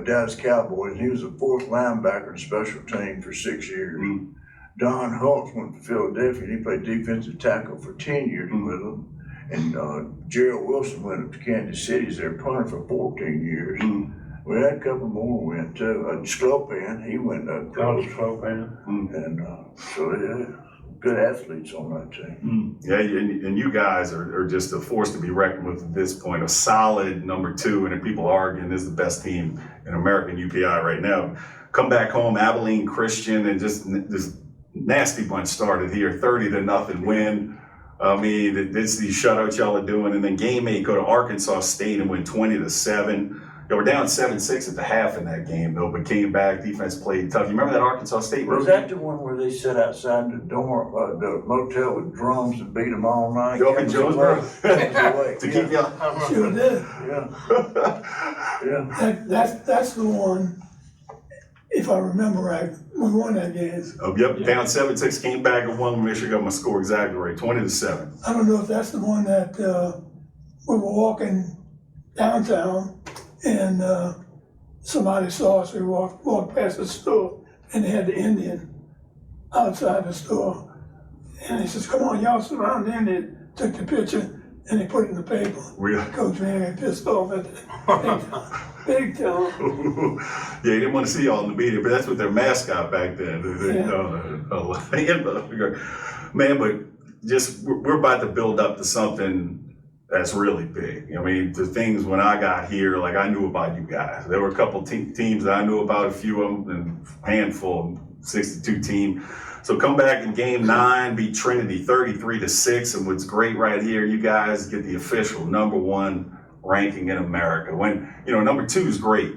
Dallas Cowboys. He was a 4th linebacker in special team for 6 years. Mm. Don Holtz went to Philadelphia, and he played defensive tackle for 10 years with them. And Gerald Wilson went to Kansas City as their punter for 14 years. Mm. We had a couple more went too. Sklopan, he went up. College Slopan. And so, yeah. good athletes on that team. Yeah, and you guys are just a force to be reckoned with at this point. A solid number 2, and if people are arguing this is the best team in American UPI right now. Come back home, Abilene Christian, and just this nasty bunch started here, 30-0 win. I mean, it's these shutouts y'all are doing, and then game 8 go to Arkansas State and win 20-7. They were down 7-6 at the half in that game, though, but came back. Defense played tough. You remember that Arkansas State? Was that the one where they sat outside the dorm, the motel with drums and beat them all night? Up in Jonesboro? To keep y'all. Sure did. Yeah. That's the one, if I remember right, we won that game. Yep, down 7-6, came back and won. Make sure I got my score exactly right, 20-7. I don't know if that's the one that we were walking downtown and somebody saw us. We walked past the store and they had the Indian outside the store. And he says, "Come on, y'all surround the Indian." Took the picture and they put it in the paper. Coach Van got pissed off at that. Big time. Yeah, he didn't want to see y'all in the media, but that's what their mascot back then. Man, but just we're about to build up to something that's really big. I mean, the things when I got here, like I knew about you guys. There were a couple teams that I knew about, a few of them, and a handful, 62 team. So come back in game 9, beat Trinity 33-6, and what's great right here, you guys get the official number 1 ranking in America. When, number 2 is great,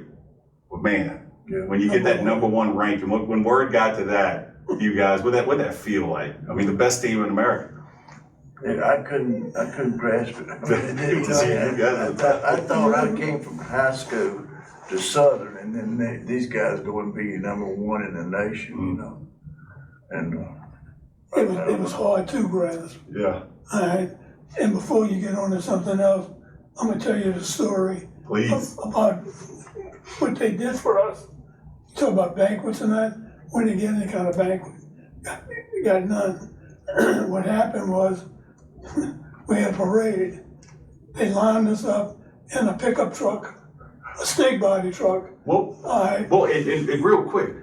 but man, when you get that number 1 ranking, when word got to that, you guys, what'd that feel like? I mean, the best team in America. I couldn't grasp it. I thought I came from high school to Southern, and then these guys go and be number 1 in the nation, And it was hard to grasp. Yeah. All right. And before you get on to something else, I'm gonna tell you the story about what they did for us. You talk about banquets and that. We didn't get any kind of banquet. Got none. What happened was we had a parade. They lined us up in a pickup truck, a steak body truck. Well, and real quick,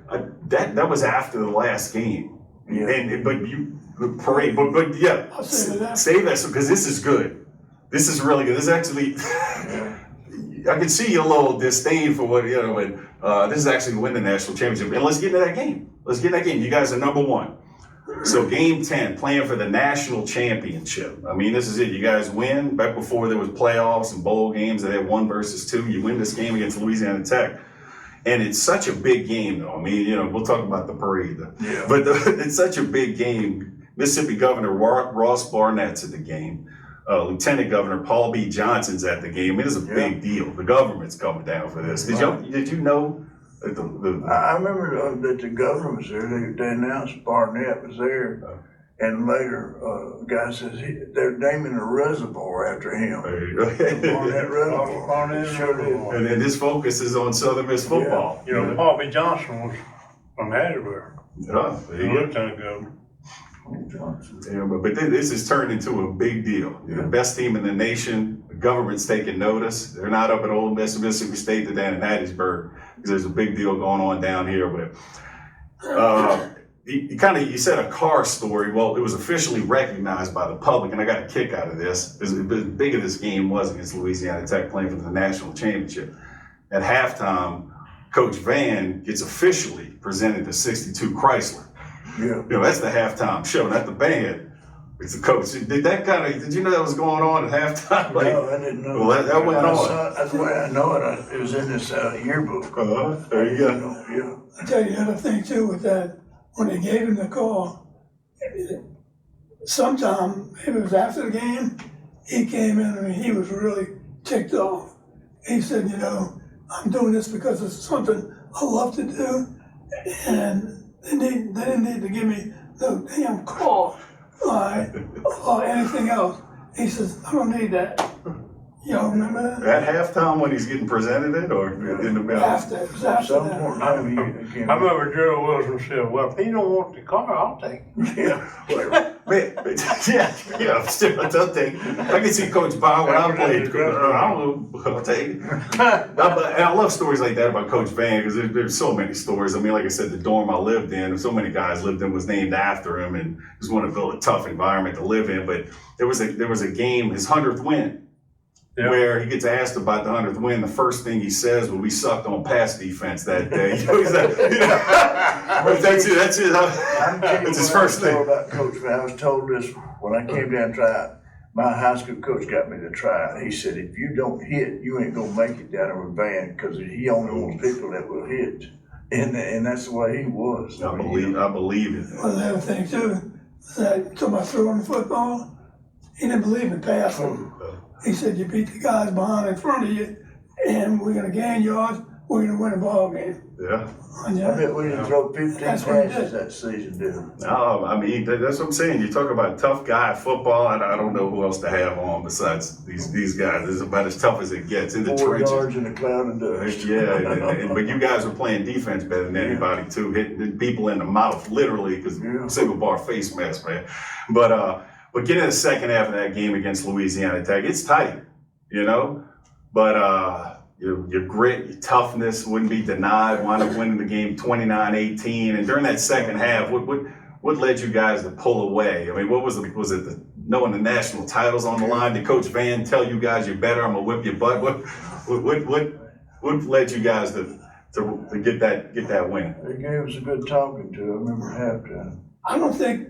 that was after the last game. Yeah. But parade, but yeah, I'll say that. Save that because this is good. This is really good. This is actually, I can see your little disdain for what, but this is actually to win the national championship. And let's get into that game. You guys are number 1. So game 10, playing for the national championship. I mean, this is it. You guys win. Back before there was playoffs and bowl games, they had 1 versus 2. You win this game against Louisiana Tech. And it's such a big game, though. I mean, we'll talk about the parade, though. Yeah. But it's such a big game. Mississippi Governor Ross Barnett's at the game. Lieutenant Governor Paul B. Johnson's at the game. It is a big deal. The government's coming down for this. Did you know that I remember that the governor was there. They announced Barnett was there. And later, a guy says they're naming a reservoir after him. Barnett Reservoir. Barnett Reservoir. And then this focus is on Southern Miss football. Paul B. Johnson was from Hattiesburg. Yeah, there you go. Lieutenant Governor. Yeah, but this has turned into a big deal. The best team in the nation. The government's taking notice. They're not up at Ole Miss, Mississippi State. They're down in Hattiesburg because there's a big deal going on down here. But you said a car story. Well, it was officially recognized by the public, and I got a kick out of this. As big as this game was against Louisiana Tech, playing for the national championship. At halftime, Coach Van gets officially presented the 62 Chrysler. Yeah. That's the halftime show, not the band. It's the coach. Did you know that was going on at halftime? No, I didn't know. Well, that went on. That's the way I know it. It was in this yearbook. There you go. Yeah. I tell you the other thing too with that, when they gave him the call, sometime, maybe it was after the game, he came in and he was really ticked off. He said, I'm doing this because it's something I love to do, and they didn't need to give me the damn call, or anything else. He says, I don't need that. Y'all remember that? At halftime when he's getting presented it, or in the middle? After, it was after Some that. point I time, remember Gerald Wilson said, "Well, if he don't want the car, I'll take it." Yeah. Man, yeah, still, I'll take it. I can see Coach Bauer when I played. I don't know, I'll take it. And I love stories like that about Coach Van because there's so many stories. I mean, like I said, the dorm I lived in, so many guys lived in, was named after him, and just wanted to build a tough environment to live in. But there was a game, his 100th win, where he gets asked about the 100th win. The first thing he says, well, we sucked on pass defense that day. That's his first thing. About Coach Van. I was told this when I came down to try out. My high school coach got me to try out. He said, if you don't hit, you ain't gonna make it down there with Van because he only wants people that will hit. And that's the way he was. I believe it. Well, the other thing too, is that talking about throwing the football, he didn't believe in passing. He said, you beat the guys behind in front of you, and we're going to gain yards, we're going to win a ball game. Yeah. I bet we didn't throw 15 passes that season, did we? No, I mean, that's what I'm saying. You talk about tough guy football, I don't know who else to have on besides these guys. It's about as tough as it gets in the 4 trenches. yards in a cloud of dust. Yeah, but you guys were playing defense better than anybody, too. Hitting people in the mouth, literally, because single bar face mask, man. But get in the second half of that game against Louisiana Tech. It's tight, you know? But your grit, your toughness wouldn't be denied. Wound up winning the game 29-18. And during that second half, what led you guys to pull away? I mean, what was it knowing the national titles on the line? Did Coach Van tell you guys you're better, I'm gonna whip your butt? What led you guys to get that win? They gave us a good talking to. I remember halftime. I don't think,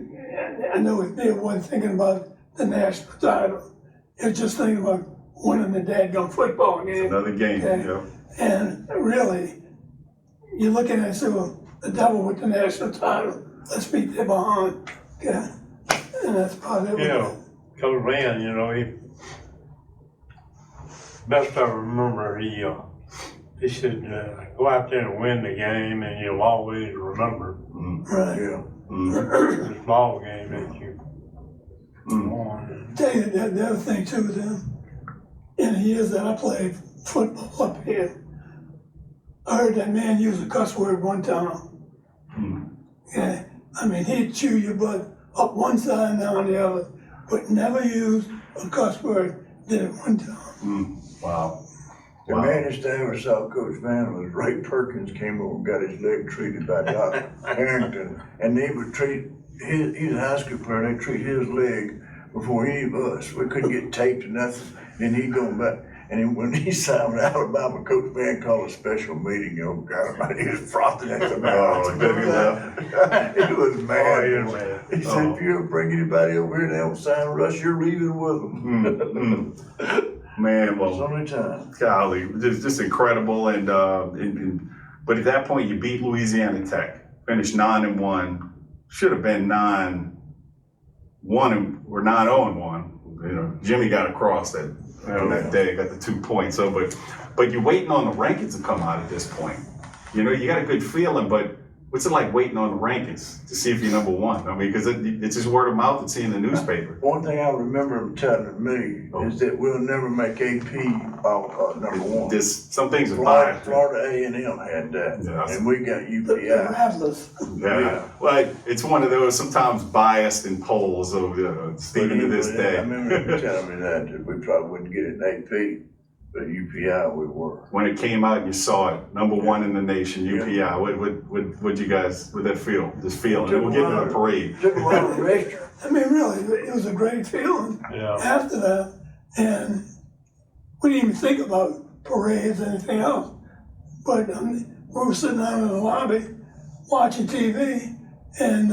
I know Bill wasn't thinking about the national title. He was just thinking about winning the dadgum football game. It's another game, okay? And really, you're looking at it and say, well, the devil with the national title, let's beat them behind. Okay? And that's probably it. Coach Van, he best I remember, he said, go out there and win the game and you'll always remember. Right. Yeah. The small game that you won. Tell you the other thing too with him, in the years that I played football up here, I heard that man use a cuss word one time. Yeah, I mean, he'd chew your butt up one side and down the other, but never use a cuss word, did it one time. Wow. The maddest I ever saw Coach Van was Ray Perkins came over and got his leg treated by Doc Harrington. And they would treat, he's a high school player, they treat his leg before any of us. We couldn't get taped or nothing. Then he'd go back. And when he signed with Alabama, Coach Van called a special meeting. God, he was frothing at the mouth. He was mad. He said, if you ever bring anybody over here and they don't sign with us, you're leaving with them. Man, well, So many times. Golly, just incredible. And but at that point, you beat Louisiana Tech, finished 9-1. Should have been 9-1 or 9-0-1. Jimmy got across that day, got the 2 points. So, but you're waiting on the rankings to come out at this point. You got a good feeling, but what's it like waiting on the rankings to see if you're number one? I mean, because it's just word of mouth and seeing the newspaper. One thing I remember him telling me is that we'll never make AP number one. Some things are biased. Florida A&M had that, and we got The UPI. Rattlers. Yeah. Well, it's one of those sometimes biased in polls, Stephen, to this day. I remember him telling me that we probably wouldn't get it in AP, but UPI we were. When it came out, you saw it, number one in the nation, UPI. What you guys, would that feel? This feeling? We'll get to the parade. Took a lot of pressure. I mean, really, it was a great feeling after that. And we didn't even think about parades or anything else. But we were sitting down in the lobby watching TV, and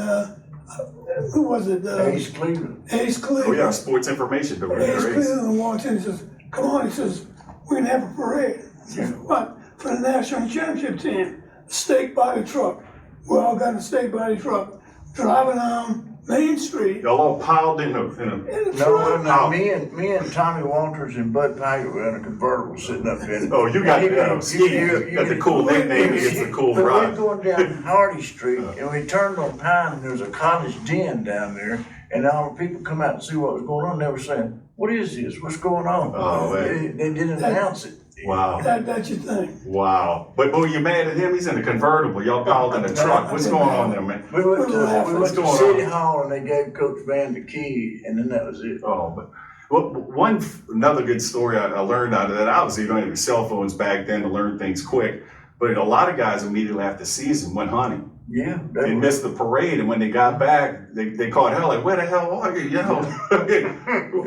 who was it? Ace Cleveland. Ace Cleveland. Oh yeah, sports information. Ace Cleveland walks in and says, come on, he says, we're gonna have a parade. I said, what? For the national championship team. Steak body truck. We all got a steak body truck. Driving down Main Street. Y'all all piled in a No, me and Tommy Walters and Bud Piker were in a convertible sitting up in. Oh, you got got the cool nickname against the cool But ride. we're going down Hardy Street, and we turned on Pine, and there was a college den down there, and all the people come out and see what was going on. They were saying, what is this? What's going on? Oh, man. They didn't announce it. Wow. That's your thing. Wow. But you mad at him? He's in a convertible. Y'all piled in a truck. What's going on there, man? We went What's to going City on? Hall and they gave Coach Van the key, and then that was it. Oh, but well, another good story I learned out of that. Obviously, you don't have cell phones back then to learn things quick. But a lot of guys immediately after the season went hunting. Yeah, They missed the parade, and when they got back, they caught hell. Like, where the hell are you? You know,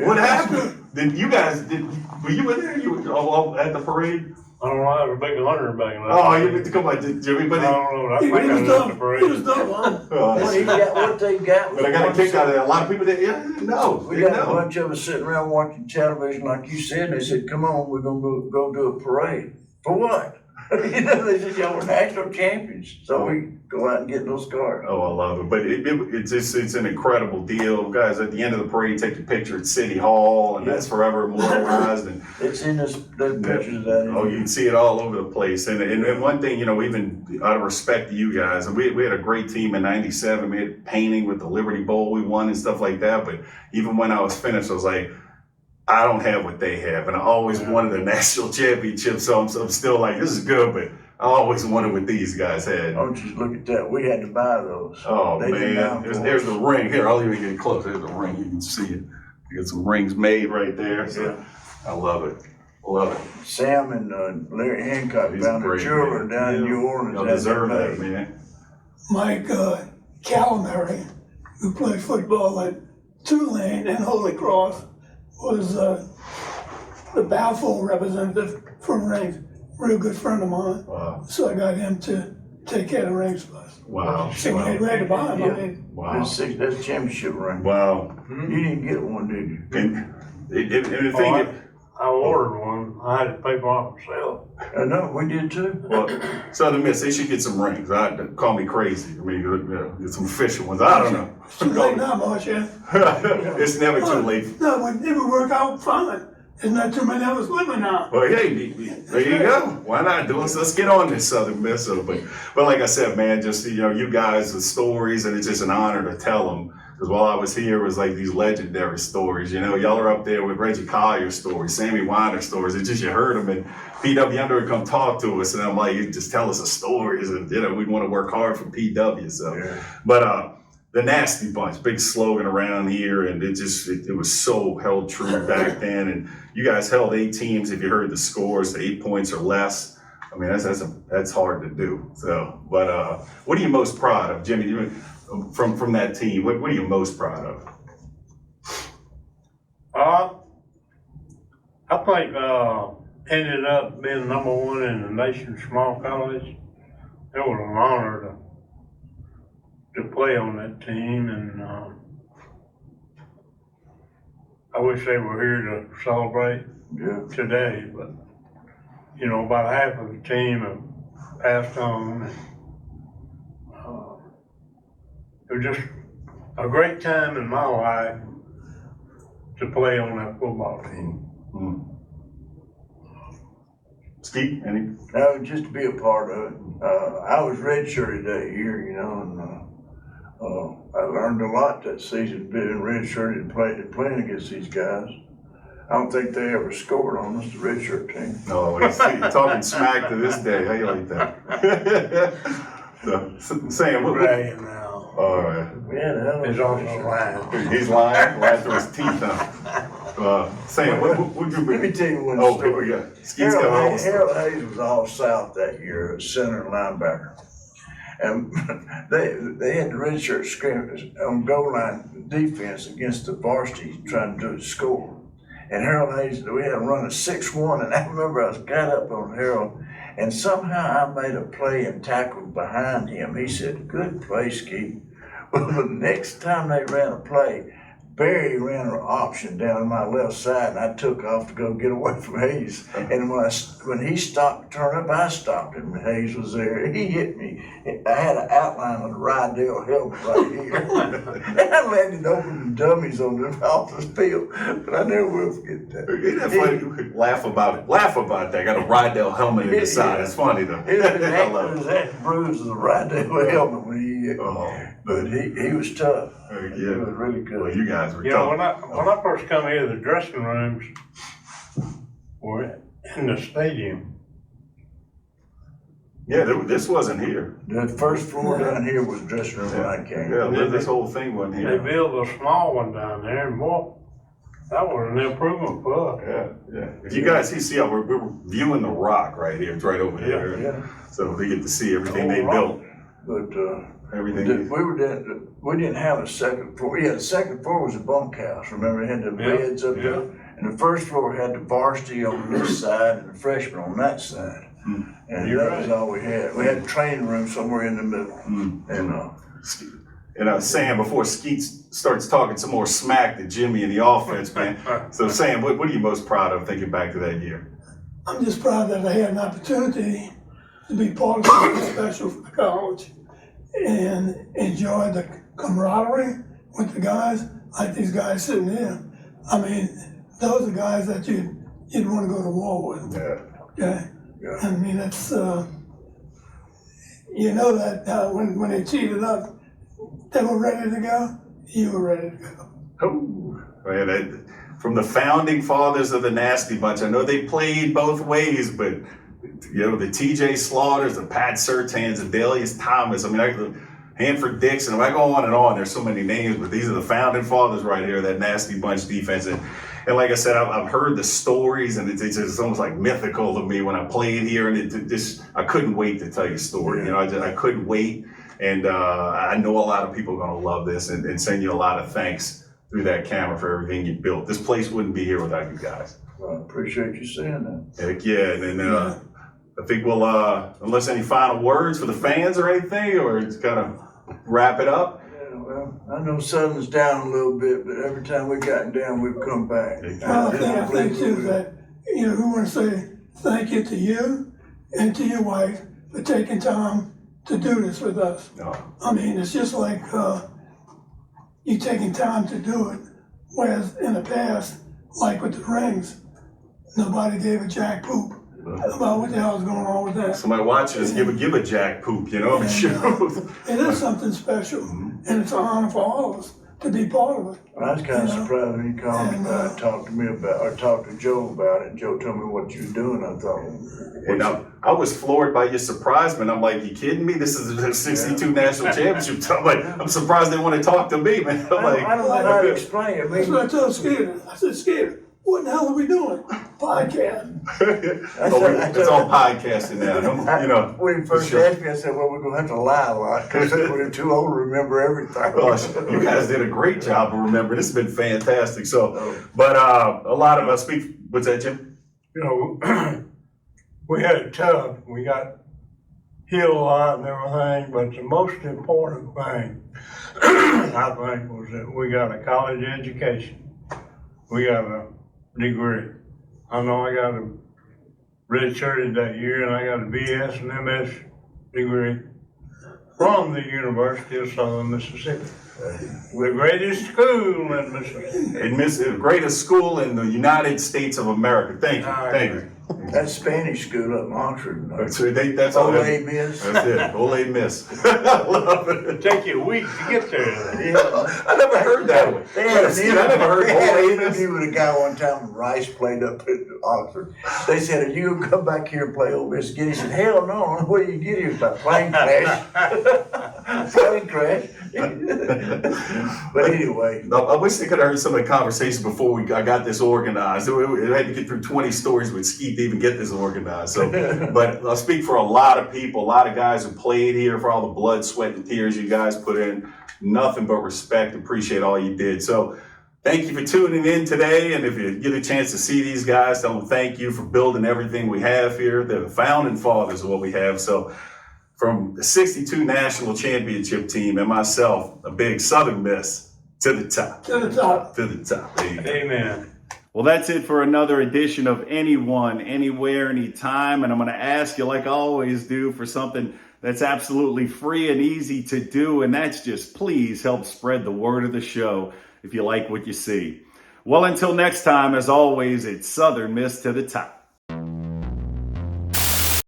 what happened? Were you in there? You were all at the parade? I don't know, I was a big hunter back in that. Oh, you meant to come on, Jimmy, but I don't know, I He think I was was at the done. parade. He was done. What they got. I got a kick out of that. A lot of people didn't know. We got a bunch of us sitting around watching television, like you said, and they said, "Come on, we're gonna go do a parade." For what? You know, they said, "Y'all were national champions," so we go out and get those cards. Oh, I love it. But it's an incredible deal. Guys, at the end of the parade, take a picture at City Hall, and that's forever immortalized. And It's in the pictures of that. oh, you can see it all over the place. And one thing, you know, even out of respect to you guys, and we had a great team in '97. We had painting with the Liberty Bowl we won and stuff like that. But even when I was finished, I was like, I don't have what they have. And I always wanted a national championship. So I'm still like, this is good, but I always wanted what these guys had. Don't you look at that? We had to buy those. Oh, They did man. not for There's us. the ring. Here, I'll even get close. There's the ring. You can see it. You got some rings made right there. So Yeah. I love it. Love it. Sam and Larry Hancock He's found their great, children man. down in New Orleans. Y'all had deserve that that, made. man. Mike Calamari, who played football at Tulane and Holy Cross, was the Balfour representative for rings. Real good friend of mine. Wow. So I got him to take care of the rings for us. Wow. So we get ready to buy him. I mean, Wow. That's a championship ring. Wow. You didn't get one, did you? And the thing, I ordered one, I had to pay for it myself. No, we did too. well, Southern Miss, they should get some rings. Call me crazy. I mean, get some official ones. I don't know. it's too late now, March, yeah. It's never too late. No, it would work out fine. There's not too many of us living now. Well, hey, there you go. Why not? Let's get on this Southern Miss. But like I said, man, just, you know, you guys, the stories, and it's just an honor to tell them. Because while I was here, it was like these legendary stories. You know, y'all are up there with Reggie Collier's stories, Sammy Weiner's stories. It's just you heard them, and PW Under would come talk to us, and I'm like, you just tell us the stories, and you know, we'd want to work hard for PW. So, Yeah. but the Nasty Bunch, big slogan around here, and it was so held true back then. And you guys held 8 teams. If you heard the scores, 8 points or less. I mean, that's hard to do. So, but what are you most proud of, Jimmy? From that team, what are you most proud of? I think ended up being number 1 in the nation's small college. It was an honor to play on that team, and I wish they were here to celebrate today, but you know, about half of the team have passed on. And, it was just a great time in my life to play on that football team. Steve, any? No, just to be a part of it. I was redshirted that year, you know, and I learned a lot that season being redshirted and playing against these guys. I don't think they ever scored on us, the redshirt team. No, he's talking smack to this day. How you like that? So, Sam, what? Bragging now. All right. Yeah, He's also lying. He's lying through his teeth, huh? Sam, what would you Let me tell you one Oh, story. yeah. Skeet's got all the stuff. Harold Hayes was all south that year, center and linebacker. And they had the redshirt scrimmage on goal line defense against the varsity trying to do a score. And Harold Hayes, we had him run a 6-1, and I remember I got up on Harold, and somehow I made a play and tackled behind him. He said, "Good play, Skeet." Well, the next time they ran a play, Barry ran an option down my left side, and I took off to go get away from Hayes. And when he stopped to turn up, I stopped him, and Hayes was there. He hit me. I had an outline of the Rydell helmet right here. And I landed over the dummies on the office field, but I never will forget that. Isn't that funny? Laugh about it. Laugh about that. Got a Rydell helmet in the side. It's funny though. I love it. That bruise of the Rydell helmet when he hit. But he was tough. He was really good. Well, you guys were You know, tough. when I first come here, the dressing rooms were in the stadium. Yeah, this wasn't here. The first floor down here was dressing room when I came. Yeah, this whole thing wasn't They here. built a small one down there, and boy, that was an improvement for us. Yeah. If you guys see how we're viewing the rock right here. It's right over there. Yeah, So they get to see everything they Rock. built. but, Everything. we didn't have a second floor. Yeah, the second floor was a bunkhouse. Remember, it had the Yeah, beds up yeah. there? And the first floor had the varsity on this side and the freshman on that side. And You're that was right. all we had. We had a training room somewhere in the middle. And Sam, before Skeet starts talking some more smack to Jimmy and the offense, man. So Sam, what are you most proud of thinking back to that year? I'm just proud that I had an opportunity to be part of something special for the college and enjoy the camaraderie with the guys, like these guys sitting here. I mean, those are guys that you'd want to go to war with. Yeah. Okay? I mean, it's, you know that when they cheated up, they were ready to go, you were ready to go. Oh, man, from the founding fathers of the Nasty Bunch, I know they played both ways, but the T.J. Slaughters, the Pat Surtans, the Delius Thomas. I mean, Hanford Dixon. I go on and on. There's so many names, but these are the founding fathers right here. That Nasty Bunch defense, and like I said, I've heard the stories, and it's almost like mythical to me when I played here, and I couldn't wait to tell you a story. I couldn't wait, and I know a lot of people are going to love this and send you a lot of thanks through that camera for everything you built. This place wouldn't be here without you guys. Well, I appreciate you saying that. Heck yeah, and then I think we'll, unless any final words for the fans or anything, or just kind of wrap it up. Yeah, well, I know Southern's down a little bit, but every time we've gotten down, we've come back. Well, I think too that, we want to say thank you to you and to your wife for taking time to do this with us. No. I mean, it's just like you taking time to do it, whereas in the past, like with the rings, nobody gave a jack poop about what the hell's going on with that. Somebody watching us, give a jack poop, sure. It is something special, and it's an honor for all of us to be part of it. I was kind of surprised when you called me about it, talked to me about, or talked to Joe about it, and Joe told me what you were doing. I thought, And I was floored by your surprise, man. I'm like, you kidding me? This is the 62 national championship. I'm like, I'm surprised they want to talk to me, man. I'm like, I don't know how to explain it. I That's mean, what I told Skeeter. I said, Skeeter, what the hell are we doing? Podcast. it's all podcasting now. when he first asked me, I said, well, we're going to have to lie a lot because we're too old to remember everything. Gosh, you guys did a great job of remembering. This has been fantastic. So, but a lot of us speak. What's that, Jim? We had it tough. We got hit a lot and everything, but the most important thing, I think, was that we got a college education. We got a degree. I know I got a redshirted that year, and I got a BS and MS degree from the University of Southern Mississippi. The greatest school in Mississippi. The greatest school in the United States of America. Thank you. Thank you. That's Spanish school up in Oxford. That's all. Ole Miss. That's it. Ole Miss. I love it. It'd take you a week to get there. Yeah. I never heard that one. They had I never heard they had Ole an Miss. interview with a guy one time when Rice played up at Oxford. They said, are you going to come back here and play Ole Miss again? He said, hell no. What do you get here? About plane crash. Plane crash. But anyway. I wish they could have heard some of the conversation before I got this organized. It had to get through 20 stories with Skeet to even get this organized. So, but I'll speak for a lot of people, a lot of guys who played here, for all the blood, sweat, and tears you guys put in. Nothing but respect. Appreciate all you did. So, thank you for tuning in today. And if you get a chance to see these guys, tell them thank you for building everything we have here. They're the founding fathers of what we have. So, from the 62 national championship team and myself, a big Southern Miss, to the top. To the top. To the top. There you go. Amen. Well, that's it for another edition of Anyone, Anywhere, Anytime. And I'm going to ask you, like I always do, for something that's absolutely free and easy to do. And that's just please help spread the word of the show if you like what you see. Well, until next time, as always, it's Southern Miss to the top.